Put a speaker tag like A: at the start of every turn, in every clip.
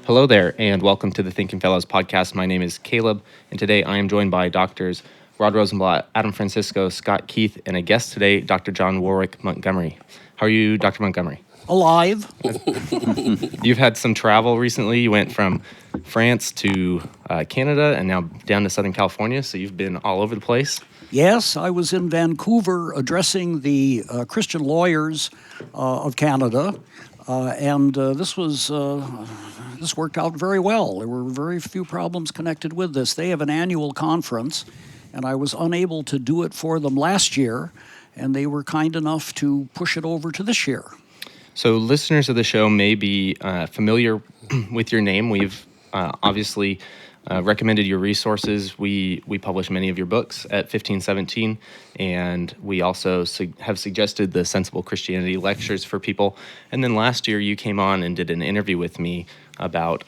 A: Hello there, and welcome to the Thinking Fellows podcast. My name is Caleb, and today I am joined by Doctors Rod Rosenblatt, Adam Francisco, Scott Keith, and a guest today, Dr. John Warwick Montgomery. How are you, Dr. Montgomery?
B: Alive.
A: You've had some travel recently. You went from France to Canada and now down to Southern California, so you've been all over the place.
B: Yes, I was in Vancouver addressing the Christian lawyers of Canada, and this worked out very well. There were very few problems connected with this. They have an annual conference, and I was unable to do it for them last year, and they were kind enough to push it over to this year.
A: So listeners of the show may be familiar with your name. We've obviously recommended your resources. We publish many of your books at 1517, and we also have suggested the Sensible Christianity lectures for people. And then last year you came on and did an interview with me about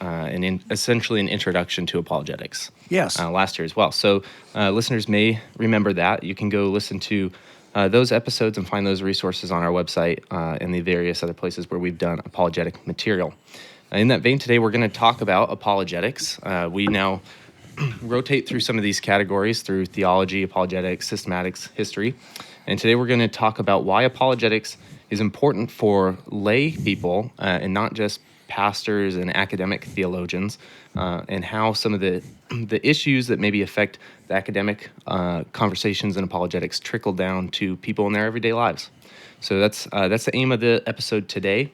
A: essentially an introduction to apologetics.
B: Yes.
A: Last year as well. So listeners may remember that. You can go listen to those episodes and find those resources on our website and the various other places where we've done apologetic material. In that vein, today we're going to talk about apologetics. We now rotate through some of these categories through theology, apologetics, systematics, history. And today we're going to talk about why apologetics is important for lay people and not just pastors and academic theologians, and how some of the issues that maybe affect the academic conversations and apologetics trickle down to people in their everyday lives. So that's the aim of the episode today.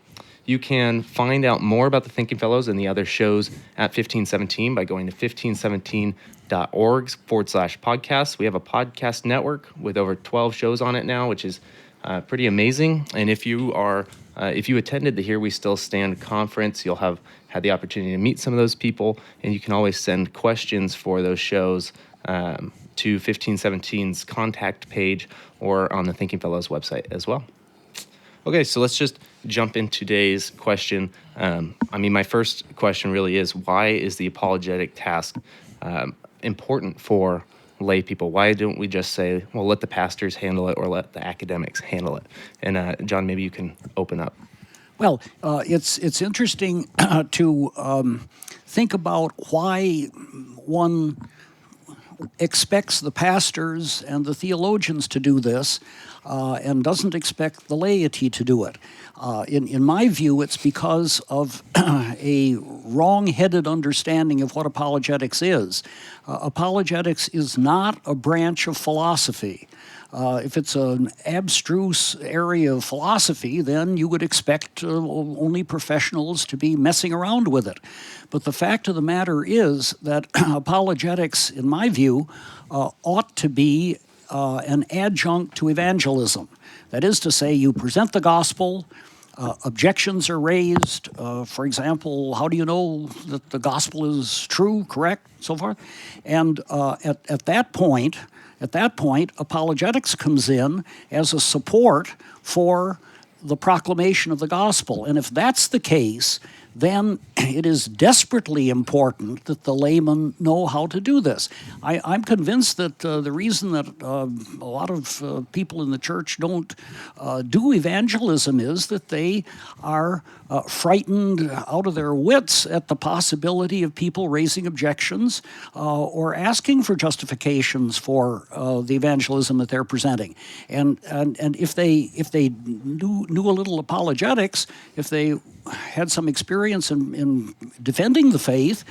A: You can find out more about the Thinking Fellows and the other shows at 1517 by going to 1517.org/podcasts. We have a podcast network with over 12 shows on it now, which is pretty amazing. And if you attended the Here We Still Stand conference, you'll have had the opportunity to meet some of those people, and you can always send questions for those shows to 1517's contact page or on the Thinking Fellows website as well. Okay, so let's just jump into today's question. My first question really is, why is the apologetic task important for lay people? Why don't we just say, well, let the pastors handle it or let the academics handle it? And John, maybe you can open up.
B: Well, it's interesting to think about why one expects the pastors and the theologians to do this and doesn't expect the laity to do it. In my view, it's because of a wrong-headed understanding of what apologetics is. Apologetics is not a branch of philosophy. If it's an abstruse area of philosophy, then you would expect only professionals to be messing around with it. But the fact of the matter is that apologetics, in my view, ought to be an adjunct to evangelism. That is to say, you present the gospel, objections are raised. For example, how do you know that the gospel is true, correct, so forth? And at that point, apologetics comes in as a support for the proclamation of the gospel. And if that's the case, then it is desperately important that the laymen know how to do this. I'm convinced that the reason that a lot of people in the church don't do evangelism is that they are frightened out of their wits at the possibility of people raising objections or asking for justifications for the evangelism that they're presenting. And if they knew a little apologetics, if they had some experience in defending the faith,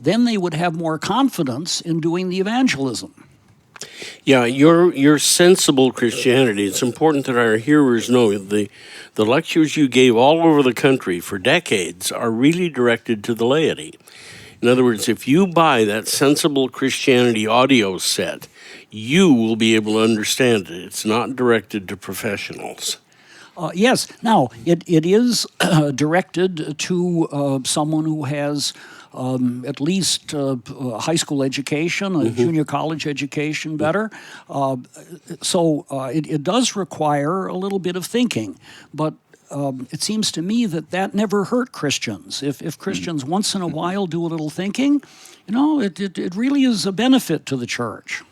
B: then they would have more confidence in doing the evangelism.
C: Yeah, your sensible Christianity. It's important that our hearers know the lectures you gave all over the country for decades are really directed to the laity. In other words, if you buy that Sensible Christianity audio set, you will be able to understand it. It's not directed to professionals.
B: Yes. Now, it is directed to someone who has at least a high school education, a junior college education, better. So it does require a little bit of thinking. But it seems to me that never hurt Christians. If Christians once in a while do a little thinking, it really is a benefit to the church.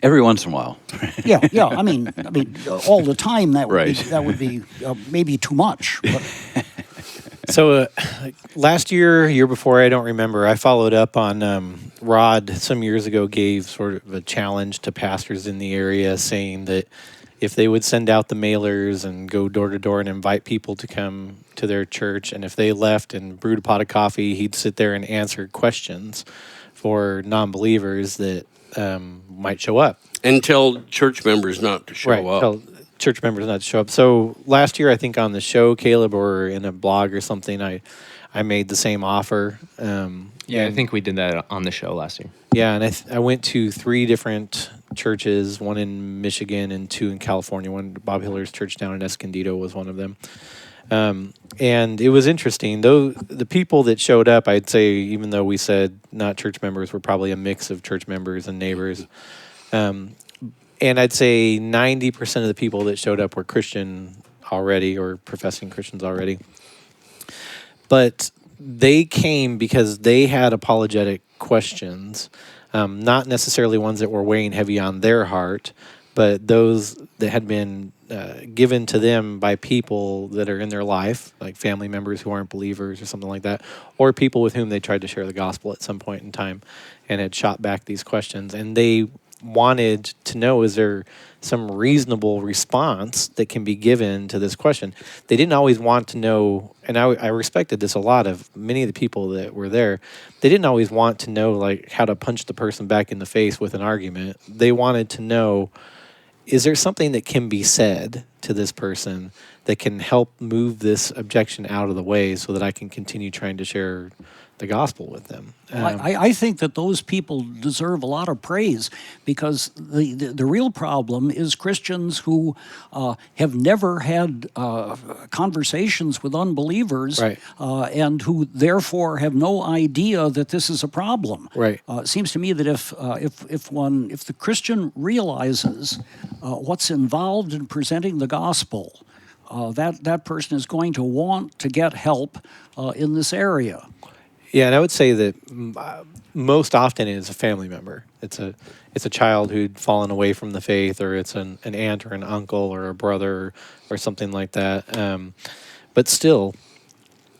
D: Every once in a while.
B: Yeah. I mean, all the time that would
D: Right.
B: be maybe too much. But.
E: So last year before, I don't remember, I followed up on Rod some years ago gave sort of a challenge to pastors in the area saying that if they would send out the mailers and go door to door and invite people to come to their church, and if they left and brewed a pot of coffee, he'd sit there and answer questions for non-believers that might show up.
C: And tell church members not to show up.
E: Tell church members not to show up. So last year, I think on the show, Caleb, or in a blog or something, I made the same offer.
A: I think we did that on the show last year.
E: Yeah, and I went to 3 different churches, one in Michigan and 2 in California. One, Bob Hiller's church down in Escondido was one of them. And it was interesting. Though the people that showed up, I'd say, even though we said not church members, were probably a mix of church members and neighbors. And I'd say 90% of the people that showed up were Christian already, or professing Christians already. But they came because they had apologetic questions, not necessarily ones that were weighing heavy on their heart, but those that had been given to them by people that are in their life, like family members who aren't believers or something like that, or people with whom they tried to share the gospel at some point in time and had shot back these questions. And they wanted to know, is there some reasonable response that can be given to this question? They didn't always want to know, and I respected this a lot of many of the people that were there. They didn't always want to know like how to punch the person back in the face with an argument. They wanted to know, is there something that can be said to this person that can help move this objection out of the way so that I can continue trying to share the gospel with them?
B: I think that those people deserve a lot of praise, because the real problem is Christians who have never had conversations with unbelievers,
E: Right.
B: And who therefore have no idea that this is a problem.
E: Right.
B: It seems to me that if the Christian realizes what's involved in presenting the gospel, that person is going to want to get help in this area.
E: Yeah, and I would say that most often it is a family member. It's a child who'd fallen away from the faith, or it's an aunt or an uncle or a brother or something like that. But still,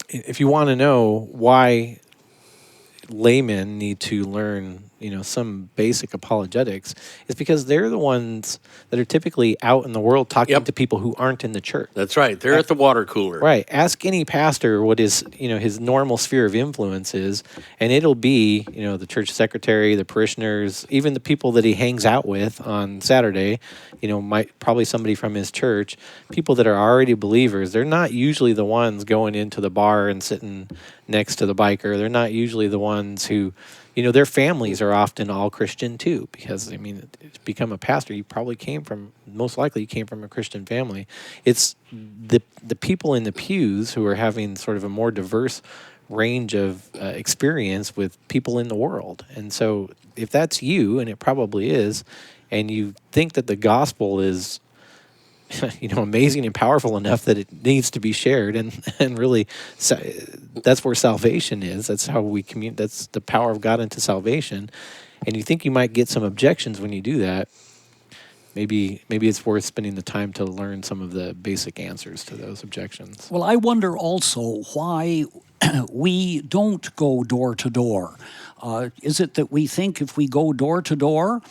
E: if you want to know why laymen need to learn, some basic apologetics, it's because they're the ones that are typically out in the world talking to people who aren't in the church.
C: That's right. They're at the water cooler.
E: Right. Ask any pastor what his normal sphere of influence is, and it'll be, the church secretary, the parishioners, even the people that he hangs out with on Saturday, probably somebody from his church, people that are already believers. They're not usually the ones going into the bar and sitting next to the biker. They're not usually the ones who, their families are often all Christian too, because, to become a pastor, most likely you came from a Christian family. It's the people in the pews who are having sort of a more diverse range of experience with people in the world. And so if that's you, and it probably is, and you think that the gospel is amazing and powerful enough that it needs to be shared, and really that's where salvation is. That's how we communicate. That's the power of God into salvation. And you think you might get some objections when you do that. Maybe it's worth spending the time to learn some of the basic answers to those objections.
B: Well, I wonder also why we don't go door to door. Is it that we think if we go door to door,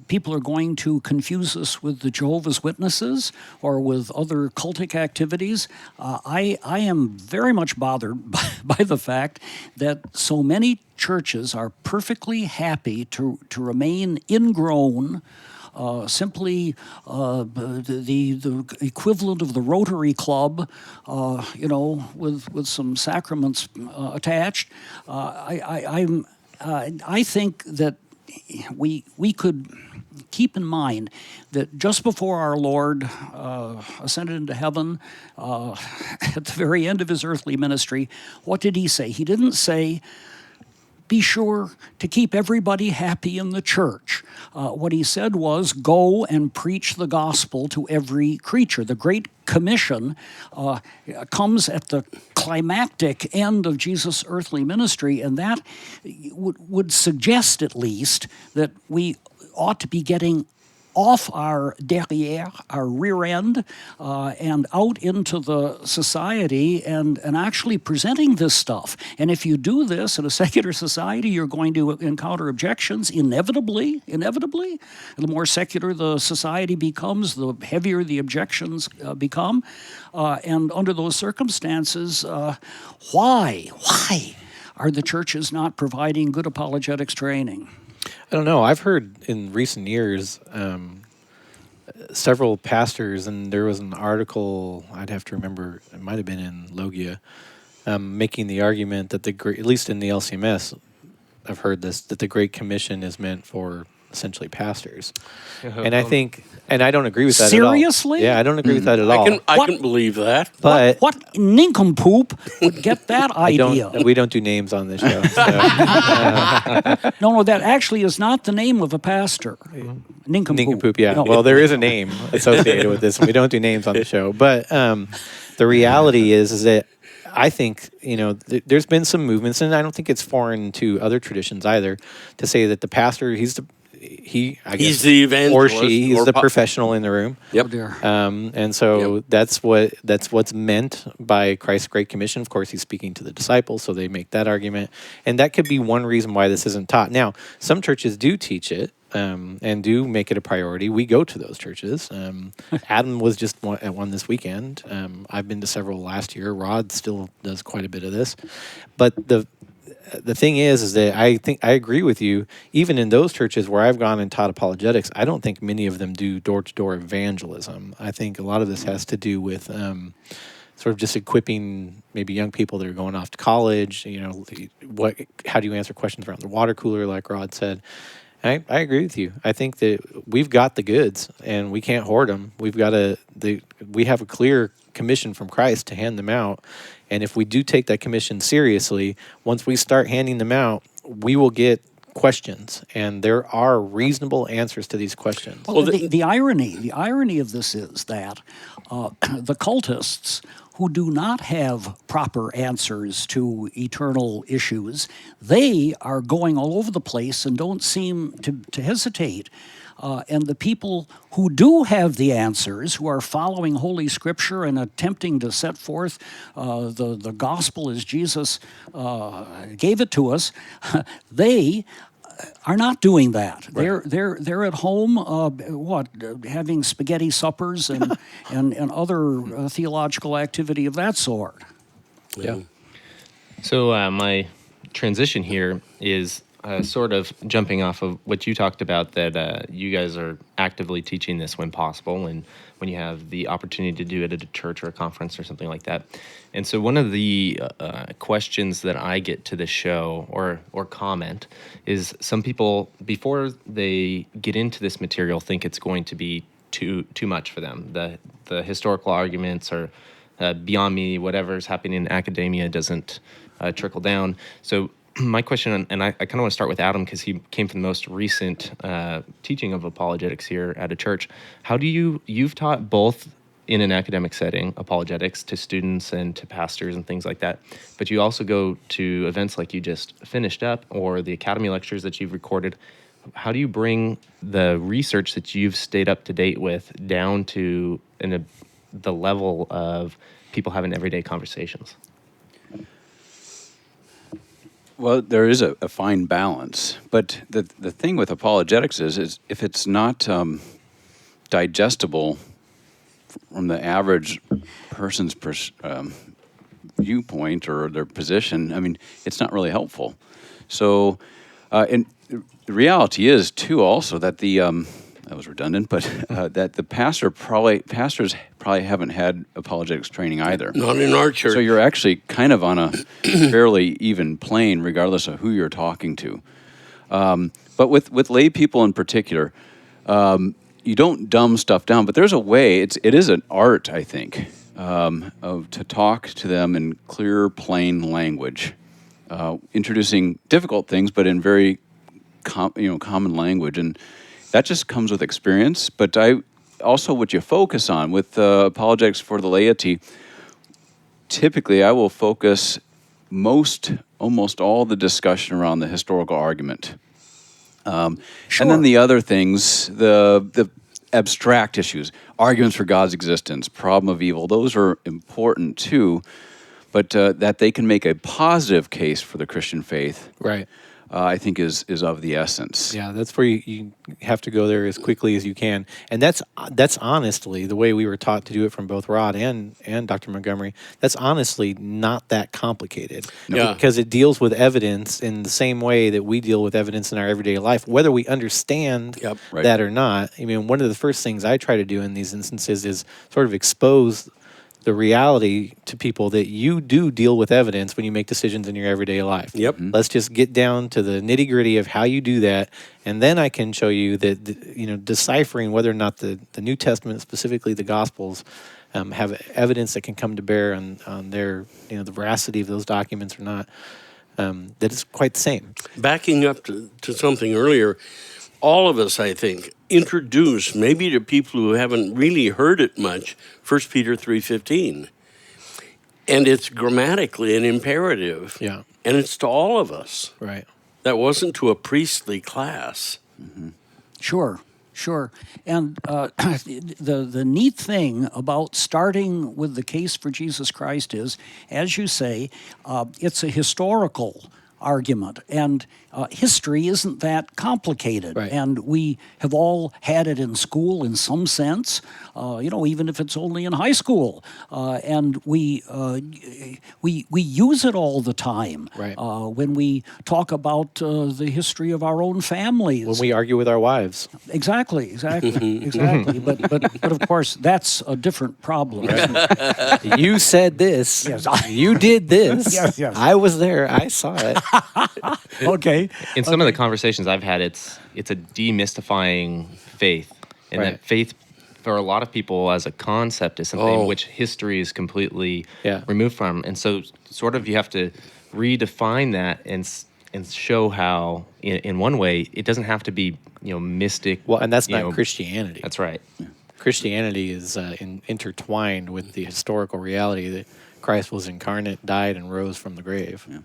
B: people are going to confuse us with the Jehovah's Witnesses or with other cultic activities? I am very much bothered by the fact that so many churches are perfectly happy to remain ingrown, simply the equivalent of the Rotary Club, with some sacraments attached. I think that we could keep in mind that just before our Lord ascended into heaven, at the very end of his earthly ministry, what did he say? He didn't say, be sure to keep everybody happy in the church. What he said was, go and preach the gospel to every creature. The Great Commission comes at the climactic end of Jesus' earthly ministry, and that would suggest at least that we ought to be getting off our derrière, our rear end, and out into the society and actually presenting this stuff. And if you do this in a secular society, you're going to encounter objections inevitably. The more secular the society becomes, the heavier the objections become. And under those circumstances, why are the churches not providing good apologetics training?
E: I don't know. I've heard in recent years several pastors, and there was an article, I'd have to remember, it might have been in Logia, making the argument that at least in the LCMS, I've heard this, that the Great Commission is meant for essentially pastors. And I think, and I don't agree with that
B: Seriously?
E: at all. Yeah, I don't agree with that at all.
C: I can believe that.
E: But
B: what nincompoop would get that idea?
E: we don't do names on this show. So,
B: No, that actually is not the name of a pastor. Nincompoop.
E: Nincompoop, yeah.
B: No.
E: Well, there is a name associated with this, and we don't do names on the show. But the reality is that I think, there's been some movements, and I don't think it's foreign to other traditions either, to say that the pastor, he's the evangelist, or he's the professional in the room.
C: Yep.
B: Oh, dear.
E: And so that's what's meant by Christ's Great Commission. Of course, he's speaking to the disciples, so they make that argument, and that could be one reason why this isn't taught. Now, some churches do teach it. And do make it a priority. We go to those churches. Adam was just at one this weekend. I've been to several last year. Rod still does quite a bit of this. But the thing is that I think I agree with you. Even in those churches where I've gone and taught apologetics, I don't think many of them do door-to-door evangelism. I think a lot of this has to do with sort of just equipping maybe young people that are going off to college. How do you answer questions around the water cooler, like Rod said. I agree with you. I think that we've got the goods, and we can't hoard them. We have a clear commission from Christ to hand them out, and if we do take that commission seriously, once we start handing them out, we will get questions, and there are reasonable answers to these questions.
B: Well, the irony of this is that the cultists who do not have proper answers to eternal issues, they are going all over the place and don't seem to hesitate. And the people who do have the answers, who are following Holy Scripture and attempting to set forth the gospel as Jesus gave it to us, they are not doing that. Right. They're at home, having spaghetti suppers and other theological activity of that sort.
E: Yeah.
A: So my transition here is sort of jumping off of what you talked about, that you guys are actively teaching this when possible and when you have the opportunity to do it at a church or a conference or something like that. And so one of the questions that I get to the show or comment is some people, before they get into this material, think it's going to be too much for them. The historical arguments are beyond me. Whatever's happening in academia doesn't trickle down. So my question, and I kind of want to start with Adam because he came from the most recent teaching of apologetics here at a church. How do you've taught both in an academic setting, apologetics, to students and to pastors and things like that, but you also go to events like you just finished up or the academy lectures that you've recorded. How do you bring the research that you've stayed up to date with down to the level of people having everyday conversations?
D: Well, there is a fine balance, but the thing with apologetics is if it's not digestible from the average person's viewpoint or their position, I mean, it's not really helpful. So, and the reality is too also that that was redundant, but that the pastors probably haven't had apologetics training either.
C: Not in our church.
D: So you're actually kind of on a fairly even plane, regardless of who you're talking to. But with lay people in particular, you don't dumb stuff down. But there's a way. It is an art, I think, to talk to them in clear, plain language, introducing difficult things, but in very common language. And that just comes with experience, but also what you focus on with apologetics for the laity. Typically, I will focus almost all the discussion around the historical argument,
B: Sure.
D: and then the other things, the abstract issues, arguments for God's existence, problem of evil, those are important too, but that they can make a positive case for the Christian faith,
E: Right.
D: I think is of the essence.
E: Yeah, that's where you have to go there as quickly as you can, and that's honestly the way we were taught to do it from both Rod and Dr. Montgomery. That's honestly not that complicated,
C: Yeah.
E: because it deals with evidence in the same way that we deal with evidence in our everyday life, whether we understand
C: Yep.
D: Right.
E: that or not. I mean, one of the first things I try to do in these instances is sort of expose the reality to people that you do deal with evidence when you make decisions in your everyday life.
C: Yep.
E: Let's just get down to the nitty gritty of how you do that, and then I can show you that deciphering whether or not the New Testament, specifically the Gospels, have evidence that can come to bear on their the veracity of those documents or not. That is quite the same.
C: Backing up to something earlier, all of us, I think, introduce, maybe to people who haven't really heard it much, 1 Peter 3:15. And it's grammatically an imperative.
E: Yeah.
C: And it's to all of us.
E: Right.
C: That wasn't to a priestly class.
B: Sure, sure. And the neat thing about starting with the case for Jesus Christ is, as you say, it's a historical argument, and history isn't that complicated.
E: Right.
B: And we have all had it in school in some sense, even if it's only in high school, and we use it all the time.
E: Right.
B: When we talk about the history of our own families.
E: When we argue with our wives.
B: Exactly. But of course, that's a different problem. Isn't it?
E: You said this.
B: Yes.
E: You did this.
B: Yes.
E: I was there. I saw it.
B: Okay.
A: In some of the conversations I've had, it's a demystifying faith, and
E: Right.
A: that faith for a lot of people as a concept is something which history is completely removed from, and so sort of you have to redefine that and show how in one way it doesn't have to be mystic.
E: Well, and that's not Christianity.
A: That's right.
E: Christianity is intertwined with the historical reality that Christ was incarnate, died, and rose from the grave.
D: Yeah.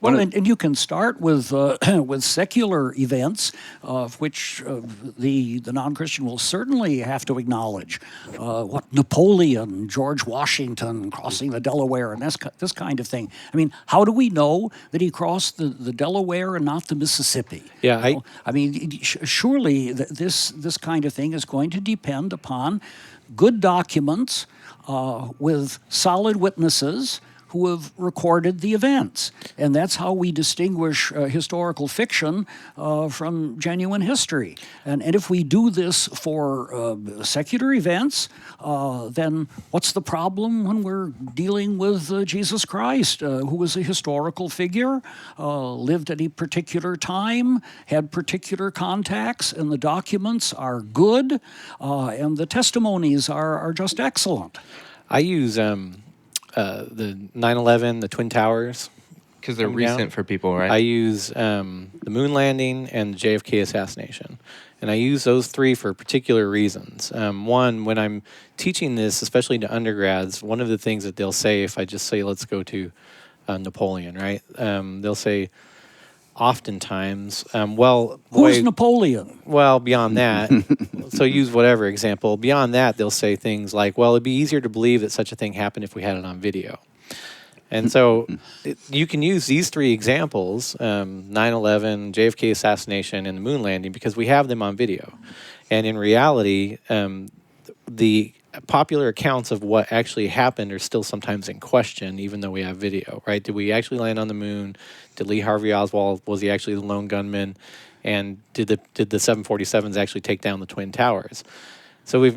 B: Well, and you can start with with secular events, which the non-Christian will certainly have to acknowledge. What Napoleon, George Washington crossing the Delaware, and this kind of thing. I mean, how do we know that he crossed the Delaware and not the Mississippi?
E: Yeah,
B: I mean, surely this kind of thing is going to depend upon good documents with solid witnesses who have recorded the events. And that's how we distinguish historical fiction from genuine history. And if we do this for secular events, then what's the problem when we're dealing with Jesus Christ, who was a historical figure, lived at a particular time, had particular contacts, and the documents are good, and the testimonies are just excellent.
E: I use the 9/11, the Twin Towers.
A: Because they're
E: coming down.
A: recent for people, right?
E: I use the moon landing and the JFK assassination. And I use those three for particular reasons. One, when I'm teaching this, especially to undergrads, one of the things that they'll say, if I just say, let's go to Napoleon, right? They'll say, oftentimes,
B: Who's Napoleon?
E: well, beyond that, so use whatever example. Beyond that, they'll say things like, well, it'd be easier to believe that such a thing happened if we had it on video. And so you can use these three examples, 9/11, JFK assassination, and the moon landing, because we have them on video. And in reality, the popular accounts of what actually happened are still sometimes in question, even though we have video, right? Did we actually land on the moon? Did Lee Harvey Oswald, was he actually the lone gunman? And did the 747s actually take down the Twin Towers? So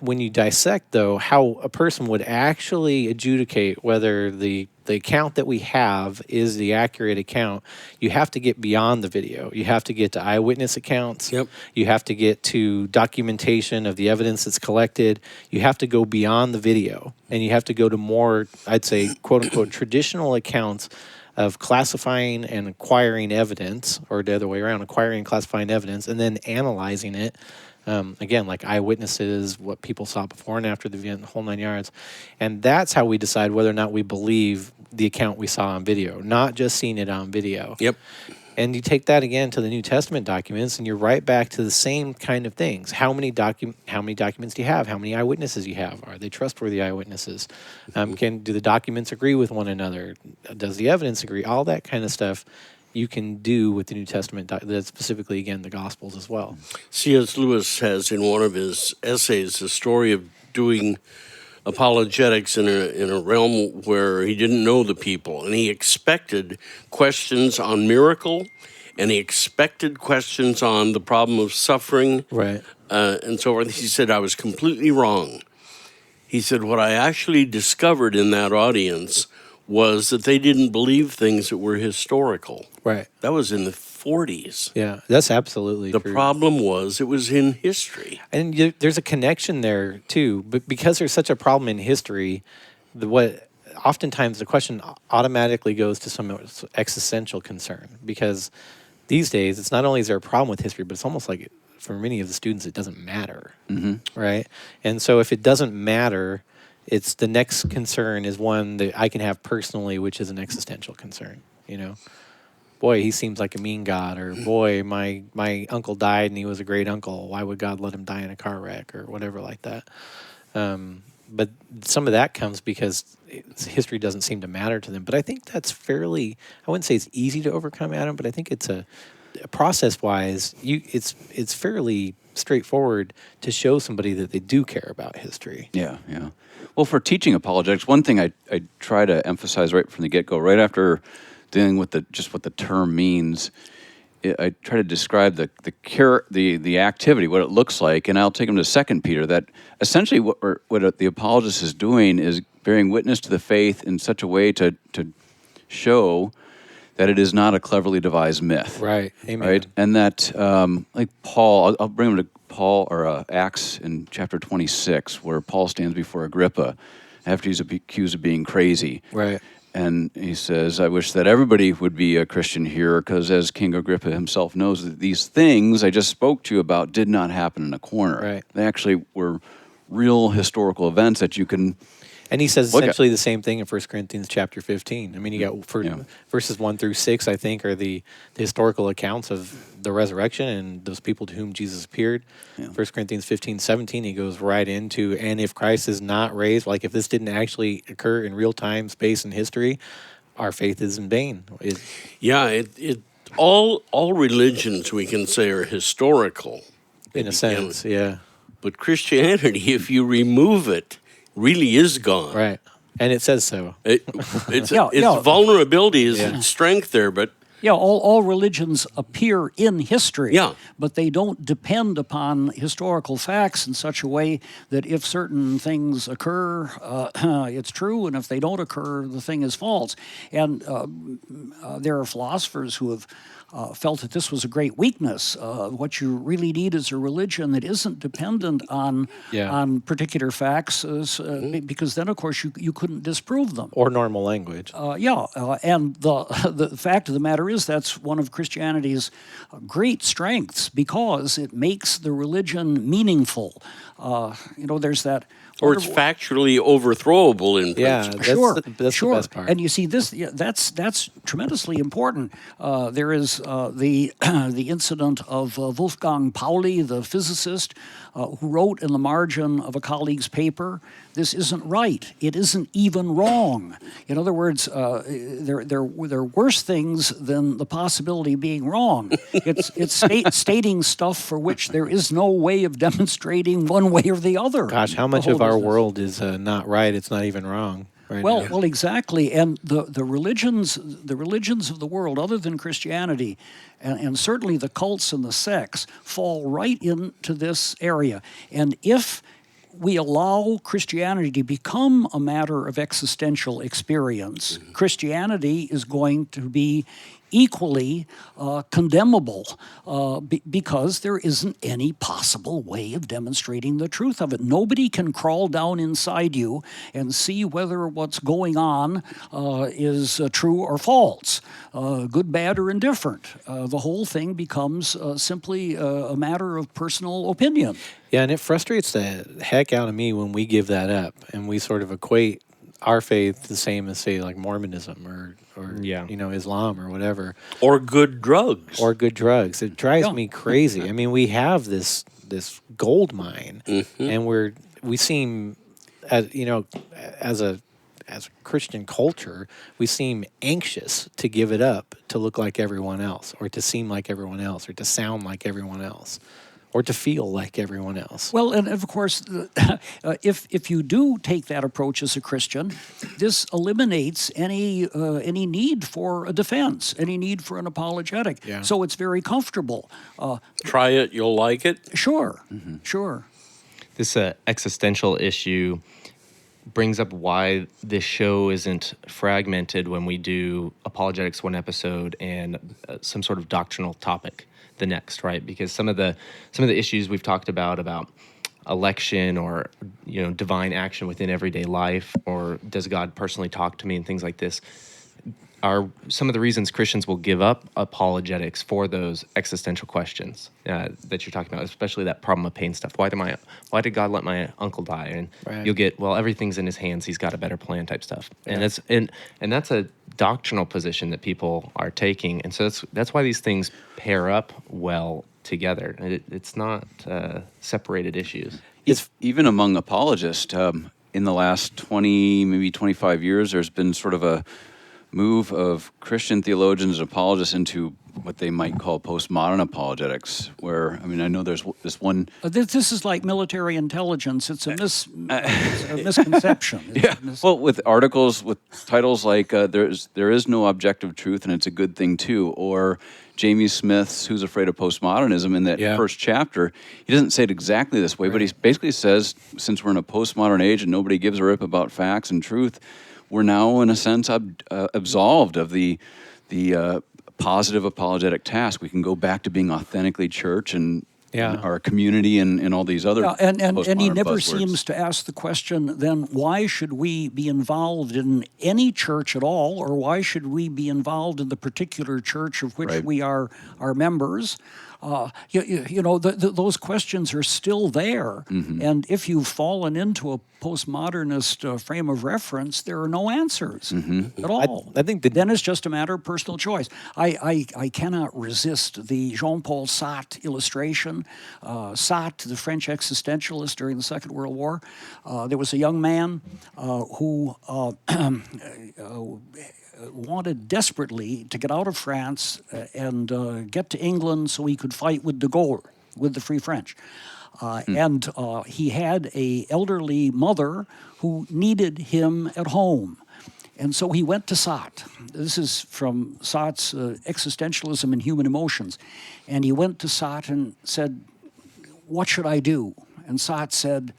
E: when you dissect, though, how a person would actually adjudicate whether the account that we have is the accurate account, you have to get beyond the video. You have to get to eyewitness accounts.
C: Yep.
E: You have to get to documentation of the evidence that's collected. You have to go beyond the video, and you have to go to more, I'd say, quote-unquote, traditional accounts of classifying and acquiring evidence, or the other way around, acquiring and classifying evidence, and then analyzing it. Again, like eyewitnesses, what people saw before and after the event, the whole 9 yards. And that's how we decide whether or not we believe the account we saw on video, not just seeing it on video.
C: Yep.
E: And you take that again to the New Testament documents, and you're right back to the same kind of things. How many documents do you have? How many eyewitnesses you have? Are they trustworthy eyewitnesses? Do the documents agree with one another? Does the evidence agree? All that kind of stuff you can do with the New Testament, specifically again the Gospels as well.
C: C.S. Lewis has in one of his essays the story of doing apologetics in a realm where he didn't know the people, and he expected questions on miracle, and he expected questions on the problem of suffering,
E: Right.
C: And so forth. He said, I was completely wrong. He said, what I actually discovered in that audience was that they didn't believe things that were historical.
E: Right.
C: That was in the 40s.
E: Yeah, that's absolutely
C: The
E: true.
C: problem was it was in history.
E: And there's a connection there too, but because there's such a problem in history, oftentimes the question automatically goes to some existential concern, because these days it's not only is there a problem with history, but it's almost like for many of the students it doesn't matter, right? And so if it doesn't matter, it's the next concern is one that I can have personally, which is an existential concern. Boy, he seems like a mean God, or boy, my uncle died and he was a great uncle. Why would God let him die in a car wreck or whatever like that? But some of that comes because history doesn't seem to matter to them. But I think that's fairly, I wouldn't say it's easy to overcome, Adam, but I think it's a process-wise, it's fairly straightforward to show somebody that they do care about history.
D: Yeah. Well, for teaching apologetics, one thing I try to emphasize right from the get-go, right after dealing with what the term means, I try to describe the activity, what it looks like, and I'll take them to 2 Peter, that essentially what the apologist is doing is bearing witness to the faith in such a way to show that it is not a cleverly devised myth.
E: Right. Amen.
D: Right? And that, like Paul, I'll bring them to Paul, or Acts in chapter 26, where Paul stands before Agrippa after he's accused of being crazy.
E: Right.
D: And he says, I wish that everybody would be a Christian here, because as King Agrippa himself knows, that these things I just spoke to you about did not happen in a corner.
E: Right.
D: They actually were real historical events that you can...
E: And he says
D: Look at-
E: essentially the same thing in 1 Corinthians chapter 15. I mean, you got verses 1 through 6, I think, are the historical accounts of the resurrection and those people to whom Jesus appeared.
D: Yeah.
E: 1 Corinthians 15:17, he goes right into, and if Christ is not raised, like if this didn't actually occur in real time, space, and history, our faith is in vain.
C: All religions, we can say, are historical.
E: In a sense, yeah.
C: But Christianity, if you remove it, really is gone.
E: Right. And it says so.
C: Its
B: Yeah.
C: vulnerability is its strength there, but
B: Yeah, all religions appear in history,
C: Yeah.
B: but they don't depend upon historical facts in such a way that if certain things occur, it's true, and if they don't occur, the thing is false. And there are philosophers who have felt that this was a great weakness. What you really need is a religion that isn't dependent on particular facts, because then, of course, you couldn't disprove them.
E: Or normal language.
B: And the fact of the matter is that's one of Christianity's great strengths, because it makes the religion meaningful. There's that.
C: or it's factually overthrowable in principle.
B: Sure,
E: that's the best part.
B: And you see this. That's tremendously important. There is the incident of Wolfgang Pauli, the physicist, who wrote in the margin of a colleague's paper, "This isn't right. It isn't even wrong." In other words, there are worse things than the possibility of being wrong. It's stating stuff for which there is no way of demonstrating one way or the other.
E: Gosh, how much
B: The
E: of
B: whole
E: our
B: business.
E: world is not right? It's not even wrong. Right now.
B: Well, exactly. And the religions of the world, other than Christianity, and certainly the cults and the sects, fall right into this area. And if we allow Christianity to become a matter of existential experience, Christianity is going to be equally condemnable because there isn't any possible way of demonstrating the truth of it. Nobody can crawl down inside you and see whether what's going on is true or false, good, bad, or indifferent. The whole thing becomes simply a matter of personal opinion.
E: Yeah, and it frustrates the heck out of me when we give that up and we sort of equate our faith the same as, say, like Mormonism or
A: Yeah.
E: Islam or whatever,
C: Or good drugs.
E: or good drugs. It drives
B: Yeah.
E: me crazy. I mean, we have this gold mine,
C: Mm-hmm.
E: and we seem, as a Christian culture, we seem anxious to give it up to look like everyone else, or to seem like everyone else, or to sound like everyone else, or to feel like everyone else.
B: Well, and of course, if you do take that approach as a Christian, this eliminates any need for a defense, any need for an apologetic.
E: Yeah.
B: So it's very comfortable.
C: Try it, you'll like it.
B: Sure, sure.
A: This existential issue brings up why this show isn't fragmented when we do apologetics one episode and some sort of doctrinal topic the next, right? Because some of the issues we've talked about election, or divine action within everyday life, or does God personally talk to me, and things like this, are some of the reasons Christians will give up apologetics for those existential questions that you're talking about, especially that problem of pain stuff. Why did God let my uncle die? And
E: Right.
A: you'll get, well, everything's in his hands. He's got a better plan type stuff. And that's a doctrinal position that people are taking. And so that's why these things pair up well together. It's not separated issues.
D: Even among apologists, in the last 20, maybe 25 years, there's been sort of a move of Christian theologians and apologists into what they might call postmodern apologetics, where, I mean, I know there's this one...
B: This is like military intelligence. It's a misconception.
D: Well, with articles with titles like there is no objective truth and it's a good thing too, or Jamie Smith's Who's Afraid of Postmodernism, in that first chapter, he doesn't say it exactly this way, but he basically says, since we're in a postmodern age and nobody gives a rip about facts and truth, we're now, in a sense, absolved of the positive apologetic task. We can go back to being authentically church and our community and all these other
B: and he
D: postmodern
B: never
D: buzzwords.
B: seems to ask the question, then why should we be involved in any church at all, or why should we be involved in the particular church of which we are members? Those questions are still there.
D: Mm-hmm.
B: And if you've fallen into a postmodernist frame of reference, there are no answers at all.
E: I think
B: then it's just a matter of personal choice. I cannot resist the Jean-Paul Sartre illustration. Sartre, the French existentialist during the Second World War, there was a young man who wanted desperately to get out of France and get to England so he could fight with de Gaulle, with the Free French. And he had an elderly mother who needed him at home. And so he went to Sartre. This is from Sartre's Existentialism and Human Emotions. And he went to Sartre and said, "What should I do?" And Sartre said,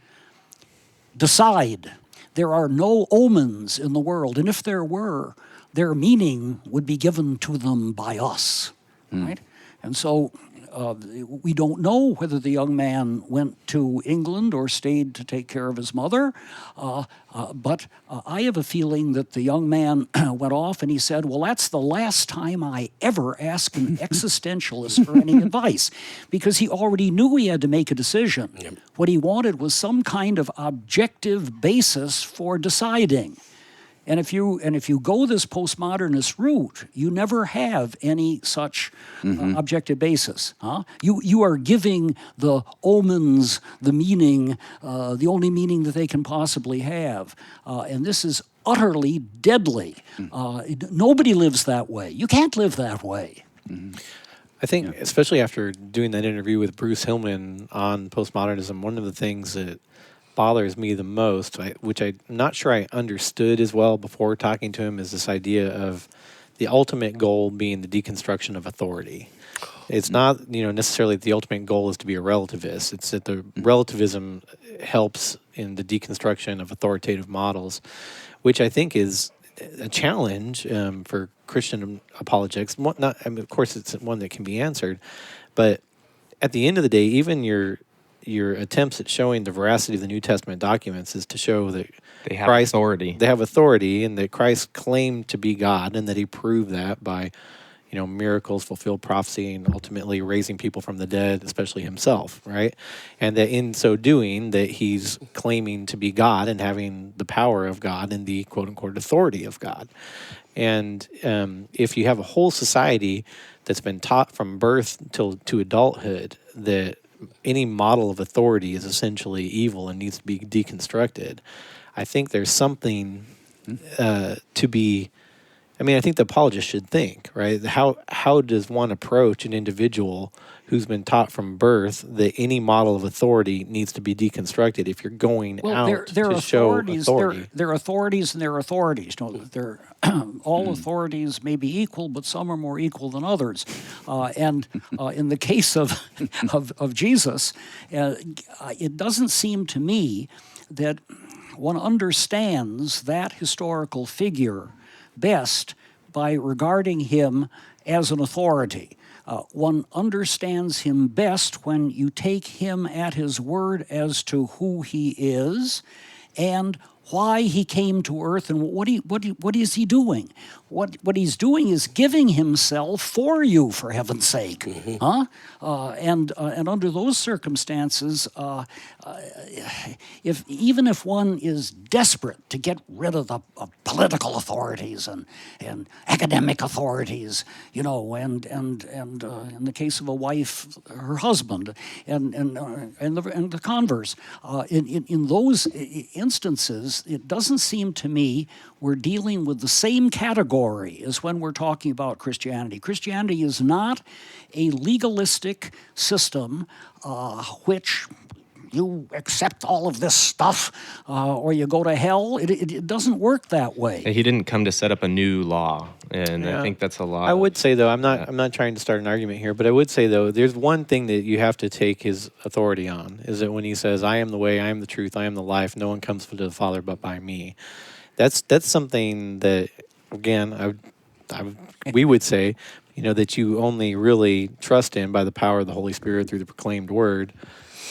B: "Decide. There are no omens in the world, and if there were, their meaning would be given to them by us." Right? And so we don't know whether the young man went to England or stayed to take care of his mother, but I have a feeling that the young man went off and he said, "Well, that's the last time I ever ask an existentialist for any advice," because he already knew he had to make a decision. Yep. What he wanted was some kind of objective basis for deciding. And if you go this postmodernist route, you never have any such objective basis. You are giving the omens the meaning, the only meaning that they can possibly have, and this is utterly deadly. Nobody lives that way. You can't live that way.
E: I think, especially after doing that interview with Bruce Hillman on postmodernism, one of the things that bothers me the most, which I'm not sure I understood as well before talking to him, is this idea of the ultimate goal being the deconstruction of authority. It's not, necessarily the ultimate goal is to be a relativist. It's that the relativism helps in the deconstruction of authoritative models, which I think is a challenge for Christian apologetics. Of course, it's one that can be answered, but at the end of the day, even your attempts at showing the veracity of the New Testament documents is to show that
A: They have
E: Christ,
A: authority.
E: They have authority, and that Christ claimed to be God, and that he proved that by, miracles, fulfill prophecy, and ultimately raising people from the dead, especially himself, right? And that in so doing, that he's claiming to be God and having the power of God and the quote unquote authority of God. And if you have a whole society that's been taught from birth to adulthood that any model of authority is essentially evil and needs to be deconstructed, I think there's something to be. I mean, I think the apologist should think, right? How does one approach an individual who's been taught from birth that any model of authority needs to be deconstructed if you're going
B: Well,
E: out
B: they're
E: to show
B: authorities.
E: authority?
B: They're authorities, and they're authorities. No, they're all authorities may be equal, but some are more equal than others. And in the case of of Jesus, it doesn't seem to me that one understands that historical figure best by regarding him as an authority. One understands him best when you take him at his word as to who he is and why he came to earth and what is he doing. What he's doing is giving himself for you, for heaven's sake. Huh? And under those circumstances, even if one is desperate to get rid of the political authorities and academic authorities, and in the case of a wife, her husband, and the converse, in those instances, it doesn't seem to me we're dealing with the same category as when we're talking about Christianity. Christianity is not a legalistic system which you accept all of this stuff or you go to hell. It doesn't work that way.
A: He didn't come to set up a new law, and I think that's a lot.
E: I would say, though, I'm not trying to start an argument here, but I would say, though, there's one thing that you have to take his authority on, is that when he says, I am the way, I am the truth, I am the life, no one comes to the Father but by me. That's something that, again, we would say, that you only really trust in by the power of the Holy Spirit through the proclaimed word.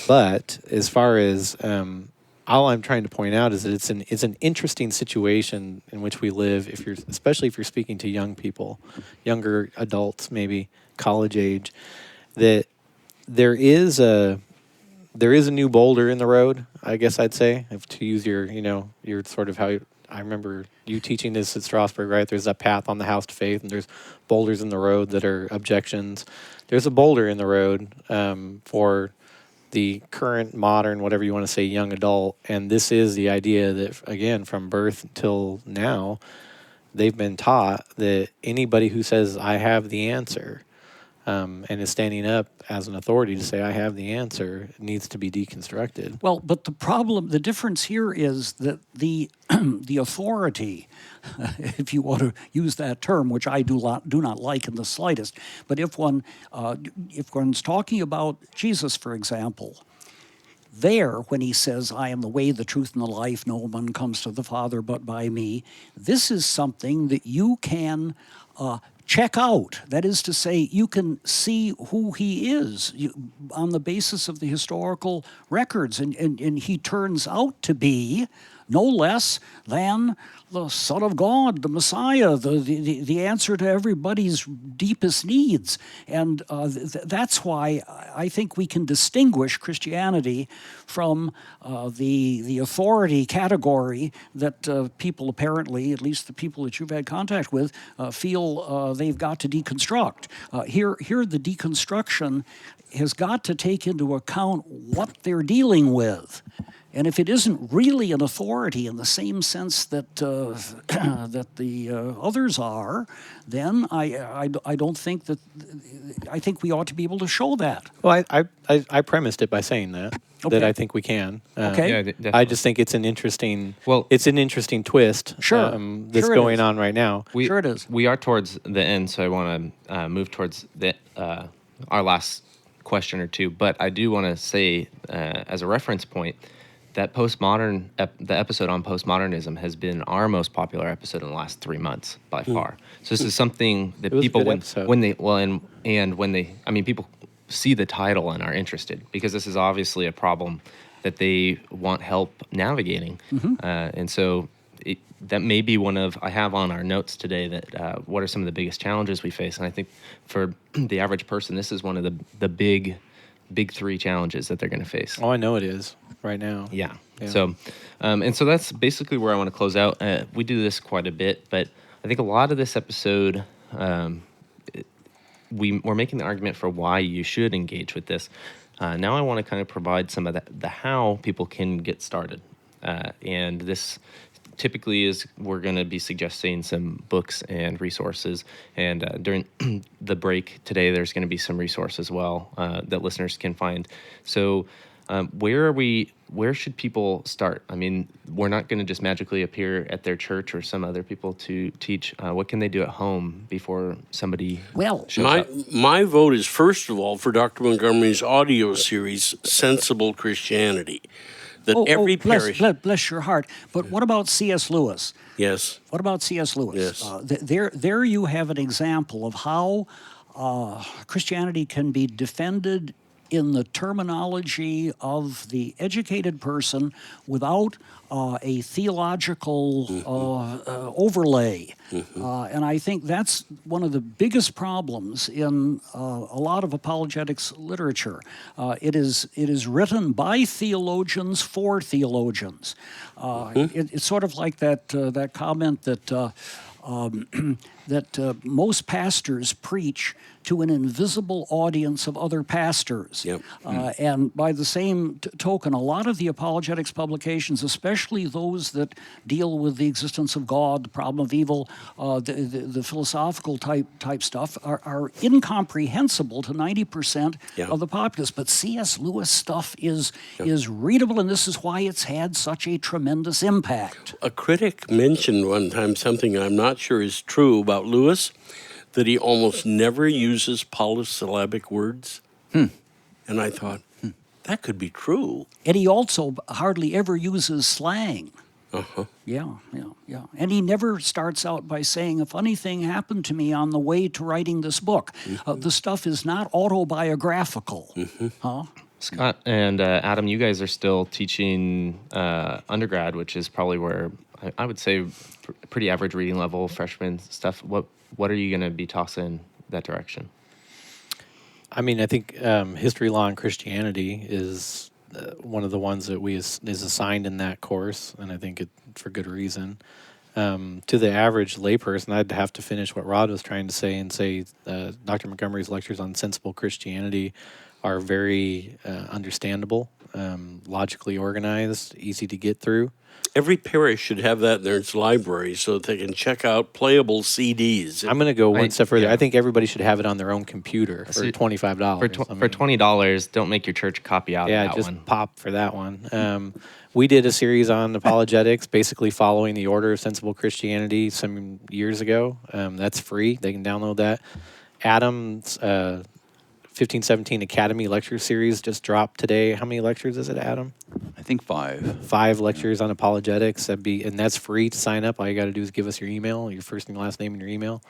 E: But as far as all I'm trying to point out is that it's an interesting situation in which we live. Especially if you're speaking to young people, younger adults, maybe college age, that there is a new boulder in the road. I guess I'd say, if to use your sort of how I remember you teaching this at Strasbourg, right? There's a path on the house to faith, and there's boulders in the road that are objections. There's a boulder in the road for the current, modern, whatever you want to say, young adult. And this is the idea that, again, from birth till now, they've been taught that anybody who says, I have the answer, and is standing up as an authority to say, I have the answer, needs to be deconstructed.
B: Well, but the difference here is that the authority, if you want to use that term, which I do not like in the slightest, but if one's talking about Jesus, for example, there, when he says, I am the way, the truth, and the life, no one comes to the Father but by me, this is something that you can check out. That is to say, you can see who he is on the basis of the historical records. And he turns out to be no less than the Son of God, the Messiah, the answer to everybody's deepest needs. And that's why I think we can distinguish Christianity from the authority category that people apparently, at least the people that you've had contact with, feel they've got to deconstruct. Here the deconstruction has got to take into account what they're dealing with. And if it isn't really an authority in the same sense that that the others are, then I don't think that. I think we ought to be able to show that.
E: Well, I premised it by saying that I think we can.
B: Okay.
A: Yeah, definitely.
E: I just think it's an interesting.
A: Well,
E: it's an interesting twist.
B: Sure.
E: That's
B: Sure it
E: going
B: is.
E: on right now.
B: Sure it is.
A: We are towards the end, so I want to move towards our last question or two. But I do want to say, as a reference point, that the episode on postmodernism has been our most popular episode in the last 3 months by far. So this is something that
E: It was a
A: people,
E: good
A: when
E: episode.
A: they people see the title and are interested, because this is obviously a problem that they want help navigating. And so that may be one of, I have on our notes today that what are some of the biggest challenges we face. And I think for the average person, this is one of the big three challenges that they're going to face.
E: Oh, I know it is right now.
A: Yeah.
E: Yeah.
A: So, and so that's basically where I want to close out. We do this quite a bit, but I think a lot of this episode, we're making the argument for why you should engage with this. Now I want to kind of provide some of the how people can get started. And this typically is, we're going to be suggesting some books and resources. And during the break today, there's going to be some resources as well that listeners can find. So where should people start? I mean, we're not going to just magically appear at their church or some other people to teach. What can they do at home before somebody shows up?
C: My vote is, first of all, for Dr. Montgomery's audio series, Sensible Christianity. That every parish...
B: Bless your heart. But what about C.S. Lewis?
C: Yes.
B: What about C.S. Lewis?
C: Yes.
B: There you have an example of how Christianity can be defended in the terminology of the educated person without a theological overlay. And I think that's one of the biggest problems in a lot of apologetics literature. It is written by theologians for theologians. It's sort of like that comment that that most pastors preach to an invisible audience of other pastors.
C: Yep.
B: And by the same token, a lot of the apologetics publications, especially those that deal with the existence of God, the problem of evil, the philosophical type stuff, are incomprehensible to 90% of the populace. But C.S. Lewis stuff is readable, and this is why it's had such a tremendous impact.
C: A critic mentioned one time something I'm not sure is true about Lewis, that he almost never uses polysyllabic words. And I thought, that could be true.
B: And he also hardly ever uses slang. Yeah. And he never starts out by saying, a funny thing happened to me on the way to writing this book. The stuff is not autobiographical.
A: Scott and Adam, you guys are still teaching undergrad, which is probably where I would say pretty average reading level, freshman stuff. What are you going to be tossing that direction?
E: I mean, I think history, law, and Christianity is one of the ones that is assigned in that course, and I think it for good reason. To the average layperson, I'd have to finish what Rod was trying to say and say Dr. Montgomery's lectures on sensible Christianity are very understandable, logically organized, easy to get through.
C: Every parish should have that in its library so that they can check out playable CDs.
E: I'm going to go one step further. I think everybody should have it on their own computer for $25.
A: For $20, don't make your church copy out that
E: just
A: one.
E: pop for that one. We did a series on apologetics, basically following the order of sensible Christianity some years ago. That's free. They can download that. Adam's 1517 Academy lecture series just dropped today. How many lectures is it, Adam?
D: I think 5.
E: 5 lectures on apologetics. And that's free to sign up. All you got to do is give us your email, your first and last name, and your email.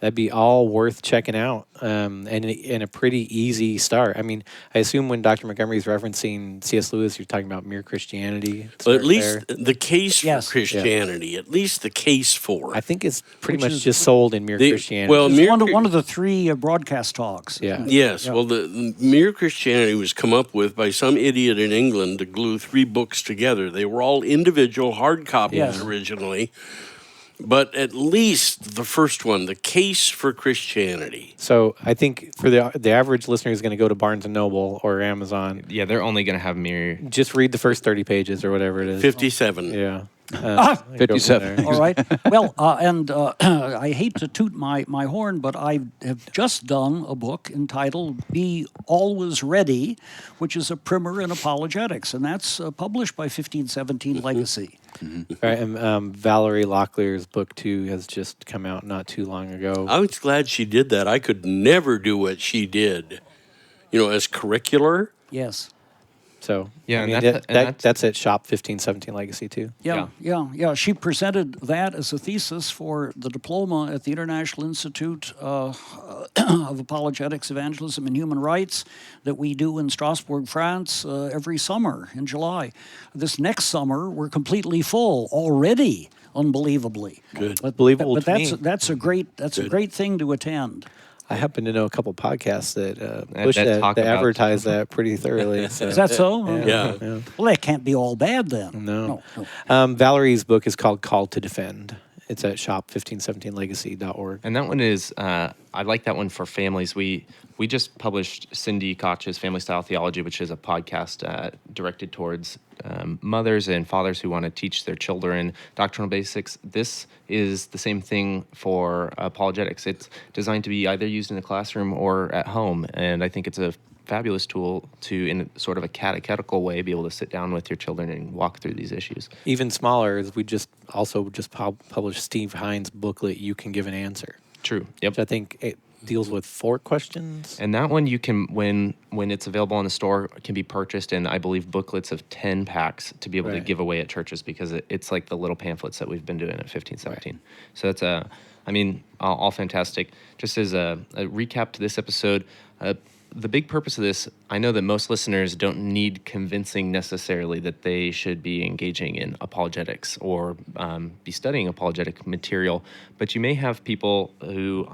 E: That'd be all worth checking out, and a pretty easy start. I mean, I assume when Dr. Montgomery's referencing C.S. Lewis, you're talking about mere Christianity.
C: But at least the case for
B: Yes.
C: Christianity, at least the case for
E: I
C: it.
E: think it's pretty much just sold in mere Christianity.
C: Well,
B: It's one of the 3 broadcast talks.
C: Yes, well, the mere Christianity was come up with by some idiot in England to glue 3 books together. They were all individual hard copies originally. But at least the first one, the case for Christianity.
E: So I think for the average listener who's going to go to Barnes & Noble or Amazon,
A: Yeah, they're only going to have mere.
E: just read the first 30 pages or whatever it is.
C: 57.
E: Yeah.
D: 57.
B: All right. Well, I hate to toot my horn, but I have just done a book entitled Be Always Ready, which is a primer in apologetics, and that's published by 1517 Legacy.
E: Right, and Valerie Locklear's book, too, has just come out not too long ago.
C: I was glad she did that. I could never do what she did, as curricular.
B: Yes.
E: So,
A: Yeah,
E: I
A: and
E: mean,
A: that's-
E: that's at Shop 1517 Legacy, too.
B: Yeah. She presented that as a thesis for the diploma at the International Institute of Apologetics, Evangelism, and Human Rights that we do in Strasbourg, France, every summer in July. This next summer, we're completely full already unbelievably.
C: Good.
E: Believable
B: But
E: to me.
B: that's a great thing to attend.
E: I happen to know a couple podcasts that
A: That talk about-
E: advertise that pretty thoroughly. So.
B: Is that so?
C: Yeah.
B: Well, that can't be all bad then.
E: No.
B: No.
E: Valerie's book is called Called to Defend. It's at shop1517legacy.org.
A: And that one is, I like that one for families. We just published Cindy Koch's Family Style Theology, which is a podcast directed towards mothers and fathers who want to teach their children doctrinal basics. This is the same thing for apologetics. It's designed to be either used in the classroom or at home, and I think it's a fabulous tool to, in sort of a catechetical way, be able to sit down with your children and walk through these issues.
E: Even smaller is we just published Steve Hines' booklet, You Can Give an Answer,
A: True. Yep.
E: which I think it deals with 4 questions.
A: And that one you can, when it's available in the store, it can be purchased in, I believe, booklets of 10 packs to be able to
E: Right.
A: give away at churches, because it's like the little pamphlets that we've been doing at 1517. So it's all fantastic. Just as a recap to this episode, the big purpose of this, I know that most listeners don't need convincing necessarily that they should be engaging in apologetics or be studying apologetic material, but you may have people who,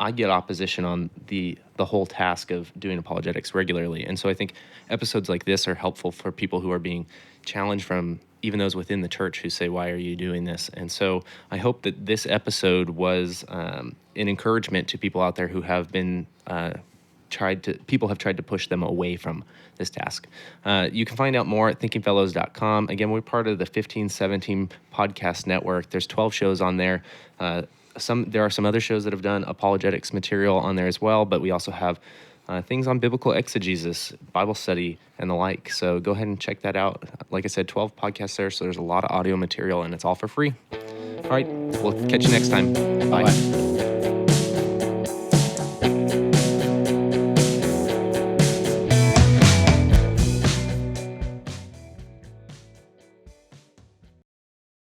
A: I get opposition on the whole task of doing apologetics regularly. And so I think episodes like this are helpful for people who are being challenged from even those within the church who say, why are you doing this? And so I hope that this episode was an encouragement to people out there who have been people have tried to push them away from this task. You can find out more at thinkingfellows.com. Again, we're part of the 1517 podcast network. There's 12 shows on there. There are some other shows that have done apologetics material on there as well, but we also have things on biblical exegesis, Bible study, and the like. So go ahead and check that out. Like I said, 12 podcasts there, so there's a lot of audio material, and it's all for free. All right, we'll catch you next time. Bye.
E: Bye.